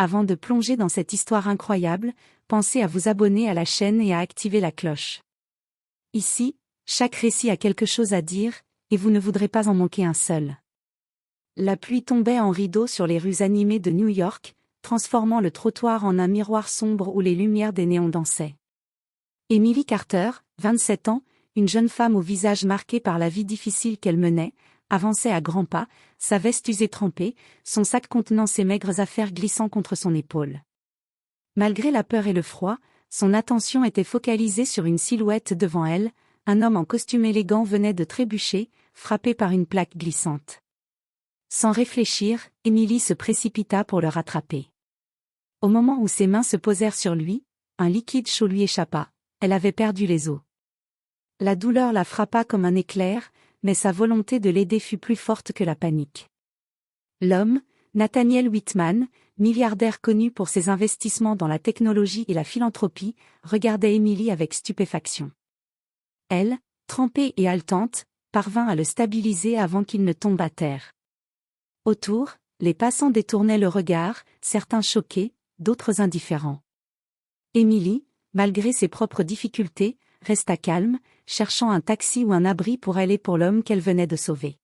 Avant de plonger dans cette histoire incroyable, pensez à vous abonner à la chaîne et à activer la cloche. Ici, chaque récit a quelque chose à dire, et vous ne voudrez pas en manquer un seul. La pluie tombait en rideaux sur les rues animées de New York, transformant le trottoir en un miroir sombre où les lumières des néons dansaient. Emily Carter, 27 ans, une jeune femme au visage marqué par la vie difficile qu'elle menait, avançait à grands pas, sa veste usée trempée, son sac contenant ses maigres affaires glissant contre son épaule. Malgré la peur et le froid, son attention était focalisée sur une silhouette devant elle, un homme en costume élégant venait de trébucher, frappé par une plaque glissante. Sans réfléchir, Emily se précipita pour le rattraper. Au moment où ses mains se posèrent sur lui, un liquide chaud lui échappa, elle avait perdu les os. La douleur la frappa comme un éclair, mais sa volonté de l'aider fut plus forte que la panique. L'homme, Nathaniel Whitman, milliardaire connu pour ses investissements dans la technologie et la philanthropie, regardait Emily avec stupéfaction. Elle, trempée et haletante, parvint à le stabiliser avant qu'il ne tombe à terre. Autour, les passants détournaient le regard, certains choqués, d'autres indifférents. Emily, malgré ses propres difficultés, resta calme, cherchant un taxi ou un abri pour aller pour l'homme qu'elle venait de sauver.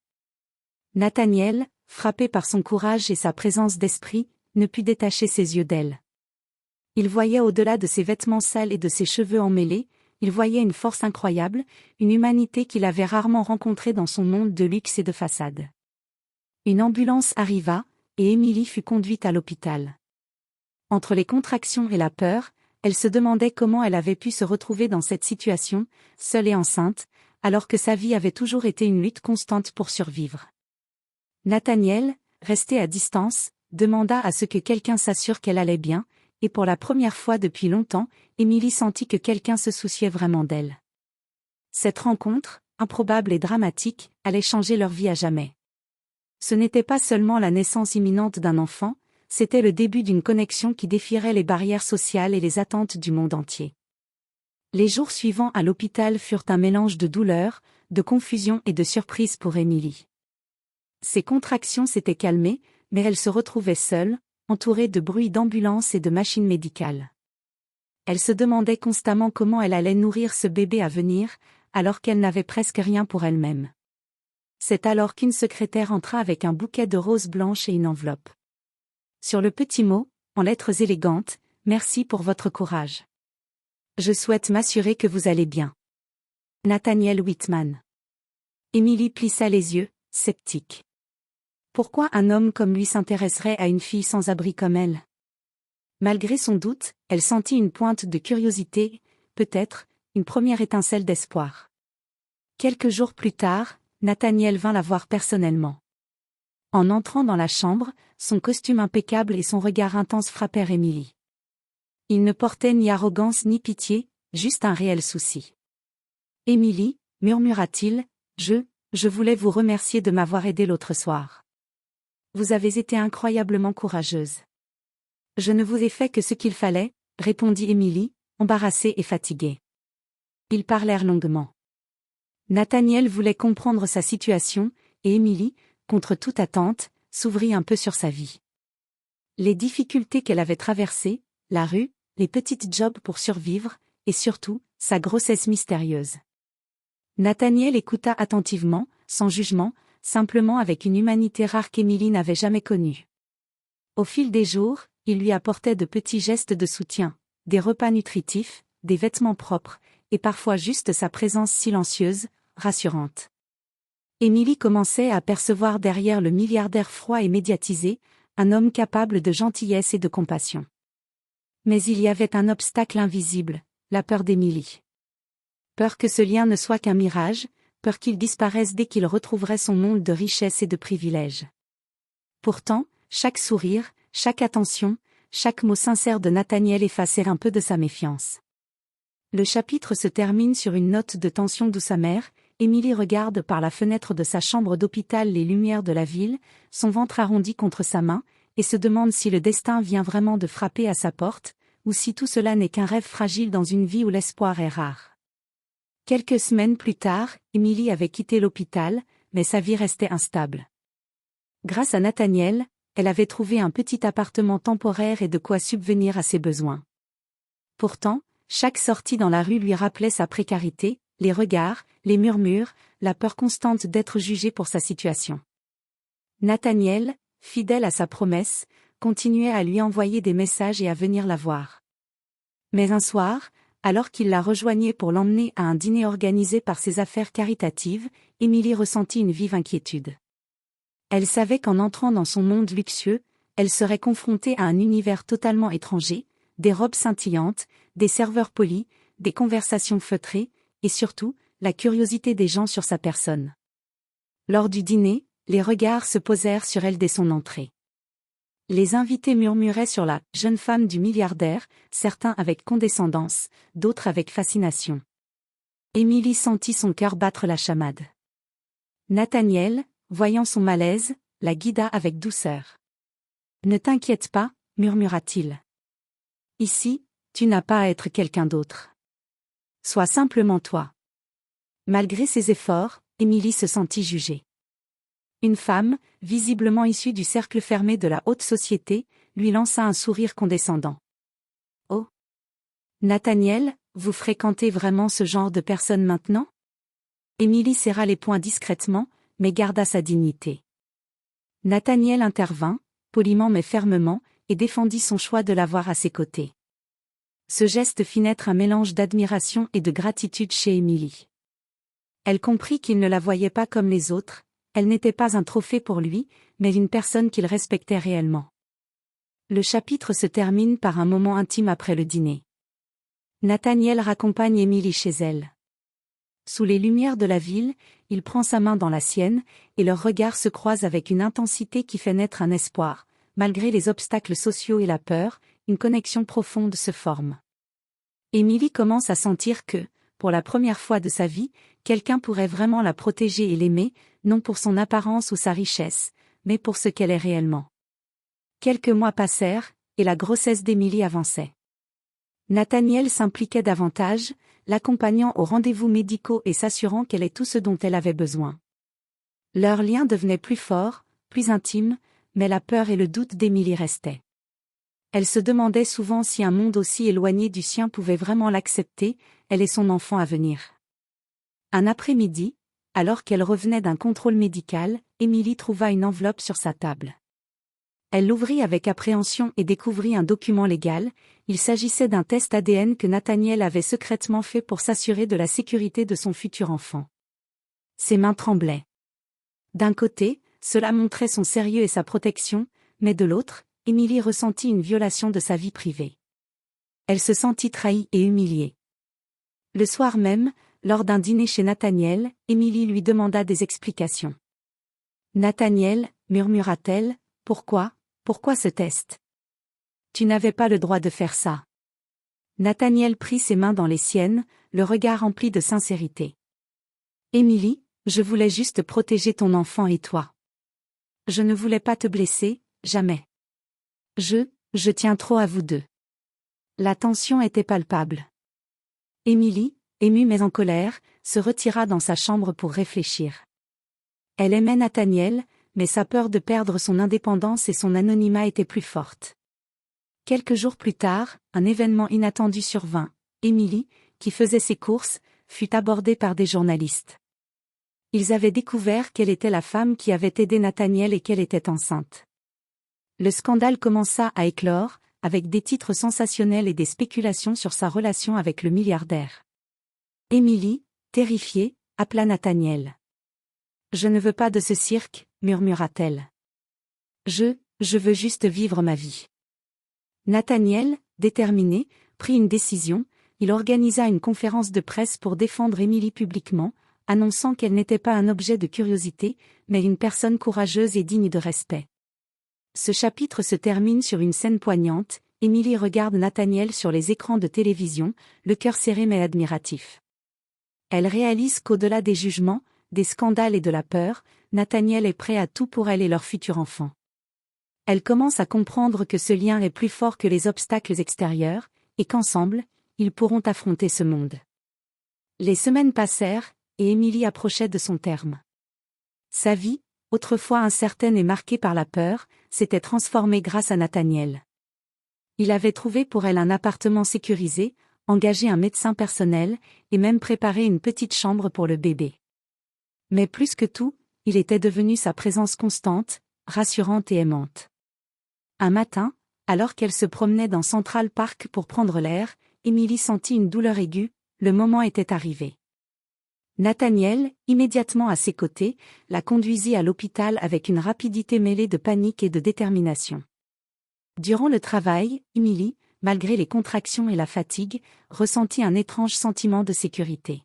Nathaniel, frappé par son courage et sa présence d'esprit, ne put détacher ses yeux d'elle. Il voyait au-delà de ses vêtements sales et de ses cheveux emmêlés, il voyait une force incroyable, une humanité qu'il avait rarement rencontrée dans son monde de luxe et de façade. Une ambulance arriva, et Emily fut conduite à l'hôpital. Entre les contractions et la peur, elle se demandait comment elle avait pu se retrouver dans cette situation, seule et enceinte, alors que sa vie avait toujours été une lutte constante pour survivre. Nathaniel, resté à distance, demanda à ce que quelqu'un s'assure qu'elle allait bien, et pour la première fois depuis longtemps, Emily sentit que quelqu'un se souciait vraiment d'elle. Cette rencontre, improbable et dramatique, allait changer leur vie à jamais. Ce n'était pas seulement la naissance imminente d'un enfant, c'était le début d'une connexion qui défierait les barrières sociales et les attentes du monde entier. Les jours suivants à l'hôpital furent un mélange de douleur, de confusion et de surprise pour Emily. Ses contractions s'étaient calmées, mais elle se retrouvait seule, entourée de bruits d'ambulances et de machines médicales. Elle se demandait constamment comment elle allait nourrir ce bébé à venir, alors qu'elle n'avait presque rien pour elle-même. C'est alors qu'une secrétaire entra avec un bouquet de roses blanches et une enveloppe. Sur le petit mot, en lettres élégantes, « Merci pour votre courage. Je souhaite m'assurer que vous allez bien. Nathaniel Whitman. » Emily plissa les yeux, sceptique. Pourquoi un homme comme lui s'intéresserait à une fille sans abri comme elle? Malgré son doute, elle sentit une pointe de curiosité, peut-être, une première étincelle d'espoir. Quelques jours plus tard, Nathaniel vint la voir personnellement. En entrant dans la chambre, son costume impeccable et son regard intense frappèrent Emily. Il ne portait ni arrogance ni pitié, juste un réel souci. « Emily, murmura-t-il, je voulais vous remercier de m'avoir aidée l'autre soir. Vous avez été incroyablement courageuse. » « Je ne vous ai fait que ce qu'il fallait, » répondit Emily, embarrassée et fatiguée. Ils parlèrent longuement. Nathaniel voulait comprendre sa situation, et Emily, contre toute attente, s'ouvrit un peu sur sa vie. Les difficultés qu'elle avait traversées, la rue, les petites jobs pour survivre, et surtout, sa grossesse mystérieuse. Nathaniel écouta attentivement, sans jugement, simplement avec une humanité rare qu'Emily n'avait jamais connue. Au fil des jours, il lui apportait de petits gestes de soutien, des repas nutritifs, des vêtements propres, et parfois juste sa présence silencieuse, rassurante. Emily commençait à percevoir derrière le milliardaire froid et médiatisé, un homme capable de gentillesse et de compassion. Mais il y avait un obstacle invisible, la peur d'Emily. Peur que ce lien ne soit qu'un mirage, peur qu'il disparaisse dès qu'il retrouverait son monde de richesse et de privilèges. Pourtant, chaque sourire, chaque attention, chaque mot sincère de Nathaniel effaçait un peu de sa méfiance. Le chapitre se termine sur une note de tension douce amère. Emily regarde par la fenêtre de sa chambre d'hôpital les lumières de la ville, son ventre arrondi contre sa main, et se demande si le destin vient vraiment de frapper à sa porte, ou si tout cela n'est qu'un rêve fragile dans une vie où l'espoir est rare. Quelques semaines plus tard, Emily avait quitté l'hôpital, mais sa vie restait instable. Grâce à Nathaniel, elle avait trouvé un petit appartement temporaire et de quoi subvenir à ses besoins. Pourtant, chaque sortie dans la rue lui rappelait sa précarité, les regards, les murmures, la peur constante d'être jugée pour sa situation. Nathaniel, fidèle à sa promesse, continuait à lui envoyer des messages et à venir la voir. Mais un soir, alors qu'il la rejoignait pour l'emmener à un dîner organisé par ses affaires caritatives, Émilie ressentit une vive inquiétude. Elle savait qu'en entrant dans son monde luxueux, elle serait confrontée à un univers totalement étranger, des robes scintillantes, des serveurs polis, des conversations feutrées, et surtout, la curiosité des gens sur sa personne. Lors du dîner, les regards se posèrent sur elle dès son entrée. Les invités murmuraient sur la jeune femme du milliardaire, certains avec condescendance, d'autres avec fascination. Émilie sentit son cœur battre la chamade. Nathaniel, voyant son malaise, la guida avec douceur. « Ne t'inquiète pas, murmura-t-il. Ici, tu n'as pas à être quelqu'un d'autre. Sois simplement toi. » Malgré ses efforts, Émilie se sentit jugée. Une femme, visiblement issue du cercle fermé de la haute société, lui lança un sourire condescendant. « Oh! Nathaniel, vous fréquentez vraiment ce genre de personnes maintenant ?» Émilie serra les poings discrètement, mais garda sa dignité. Nathaniel intervint, poliment mais fermement, et défendit son choix de l'avoir à ses côtés. Ce geste fit naître un mélange d'admiration et de gratitude chez Émilie. Elle comprit qu'il ne la voyait pas comme les autres, elle n'était pas un trophée pour lui, mais une personne qu'il respectait réellement. Le chapitre se termine par un moment intime après le dîner. Nathaniel raccompagne Émilie chez elle. Sous les lumières de la ville, il prend sa main dans la sienne, et leurs regards se croisent avec une intensité qui fait naître un espoir. Malgré les obstacles sociaux et la peur, une connexion profonde se forme. Émilie commence à sentir que, pour la première fois de sa vie, quelqu'un pourrait vraiment la protéger et l'aimer, non pour son apparence ou sa richesse, mais pour ce qu'elle est réellement. Quelques mois passèrent, et la grossesse d'Émilie avançait. Nathaniel s'impliquait davantage, l'accompagnant aux rendez-vous médicaux et s'assurant qu'elle ait tout ce dont elle avait besoin. Leur lien devenait plus fort, plus intime, mais la peur et le doute d'Émilie restaient. Elle se demandait souvent si un monde aussi éloigné du sien pouvait vraiment l'accepter, elle et son enfant à venir. Un après-midi, alors qu'elle revenait d'un contrôle médical, Émilie trouva une enveloppe sur sa table. Elle l'ouvrit avec appréhension et découvrit un document légal. Il s'agissait d'un test ADN que Nathaniel avait secrètement fait pour s'assurer de la sécurité de son futur enfant. Ses mains tremblaient. D'un côté, cela montrait son sérieux et sa protection, mais de l'autre, Émilie ressentit une violation de sa vie privée. Elle se sentit trahie et humiliée. Le soir même, lors d'un dîner chez Nathaniel, Émilie lui demanda des explications. « Nathaniel, murmura-t-elle, pourquoi ce test? Tu n'avais pas le droit de faire ça. » Nathaniel prit ses mains dans les siennes, le regard rempli de sincérité. « Émilie, je voulais juste protéger ton enfant et toi. Je ne voulais pas te blesser, jamais. Je tiens trop à vous deux. » La tension était palpable. Émilie, émue mais en colère, se retira dans sa chambre pour réfléchir. Elle aimait Nathaniel, mais sa peur de perdre son indépendance et son anonymat était plus forte. Quelques jours plus tard, un événement inattendu survint. Émilie, qui faisait ses courses, fut abordée par des journalistes. Ils avaient découvert qu'elle était la femme qui avait aidé Nathaniel et qu'elle était enceinte. Le scandale commença à éclore, avec des titres sensationnels et des spéculations sur sa relation avec le milliardaire. Émilie, terrifiée, appela Nathaniel. « Je ne veux pas de ce cirque, » murmura-t-elle. « Je veux juste vivre ma vie. » Nathaniel, déterminé, prit une décision. Il organisa une conférence de presse pour défendre Émilie publiquement, annonçant qu'elle n'était pas un objet de curiosité, mais une personne courageuse et digne de respect. Ce chapitre se termine sur une scène poignante. Émilie regarde Nathaniel sur les écrans de télévision, le cœur serré mais admiratif. Elle réalise qu'au-delà des jugements, des scandales et de la peur, Nathaniel est prêt à tout pour elle et leur futur enfant. Elle commence à comprendre que ce lien est plus fort que les obstacles extérieurs, et qu'ensemble, ils pourront affronter ce monde. Les semaines passèrent, et Émilie approchait de son terme. Sa vie, autrefois incertaine et marquée par la peur, s'était transformée grâce à Nathaniel. Il avait trouvé pour elle un appartement sécurisé, engagé un médecin personnel, et même préparé une petite chambre pour le bébé. Mais plus que tout, il était devenu sa présence constante, rassurante et aimante. Un matin, alors qu'elle se promenait dans Central Park pour prendre l'air, Emily sentit une douleur aiguë, le moment était arrivé. Nathaniel, immédiatement à ses côtés, la conduisit à l'hôpital avec une rapidité mêlée de panique et de détermination. Durant le travail, Emily, malgré les contractions et la fatigue, ressentit un étrange sentiment de sécurité.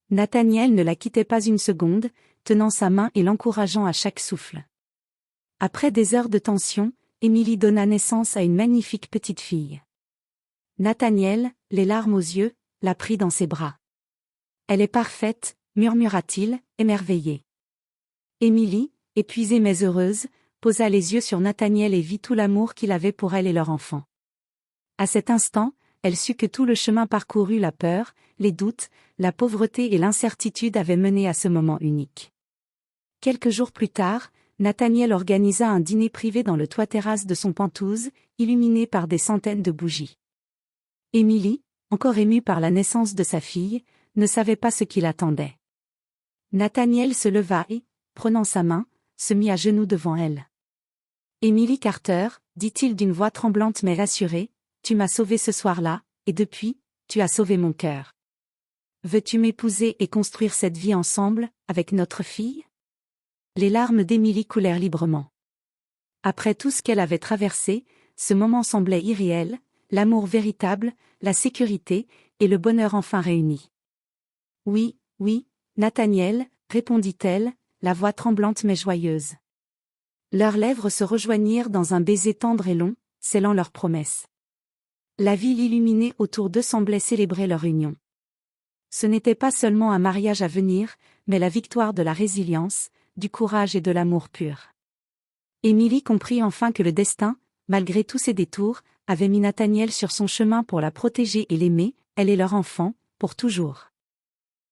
Nathaniel ne la quittait pas une seconde, tenant sa main et l'encourageant à chaque souffle. Après des heures de tension, Emily donna naissance à une magnifique petite fille. Nathaniel, les larmes aux yeux, la prit dans ses bras. « Elle est parfaite », murmura-t-il, émerveillé. Emily, épuisée mais heureuse, posa les yeux sur Nathaniel et vit tout l'amour qu'il avait pour elle et leur enfant. À cet instant, elle sut que tout le chemin parcouru, la peur, les doutes, la pauvreté et l'incertitude avaient mené à ce moment unique. Quelques jours plus tard, Nathaniel organisa un dîner privé dans le toit-terrasse de son penthouse, illuminé par des centaines de bougies. Emily, encore émue par la naissance de sa fille, ne savait pas ce qui l'attendait. Nathaniel se leva et, prenant sa main, se mit à genoux devant elle. « Emily Carter, dit-il d'une voix tremblante mais rassurée, tu m'as sauvée ce soir-là, et depuis, tu as sauvé mon cœur. Veux-tu m'épouser et construire cette vie ensemble, avec notre fille ?» Les larmes d'Emily coulèrent librement. Après tout ce qu'elle avait traversé, ce moment semblait irréel, l'amour véritable, la sécurité, et le bonheur enfin réunis. « Oui, oui, Nathaniel, répondit-elle, la voix tremblante mais joyeuse. Leurs lèvres se rejoignirent dans un baiser tendre et long, scellant leur promesse. La ville illuminée autour d'eux semblait célébrer leur union. Ce n'était pas seulement un mariage à venir, mais la victoire de la résilience, du courage et de l'amour pur. Emily comprit enfin que le destin, malgré tous ses détours, avait mis Nathaniel sur son chemin pour la protéger et l'aimer, elle et leur enfant, pour toujours.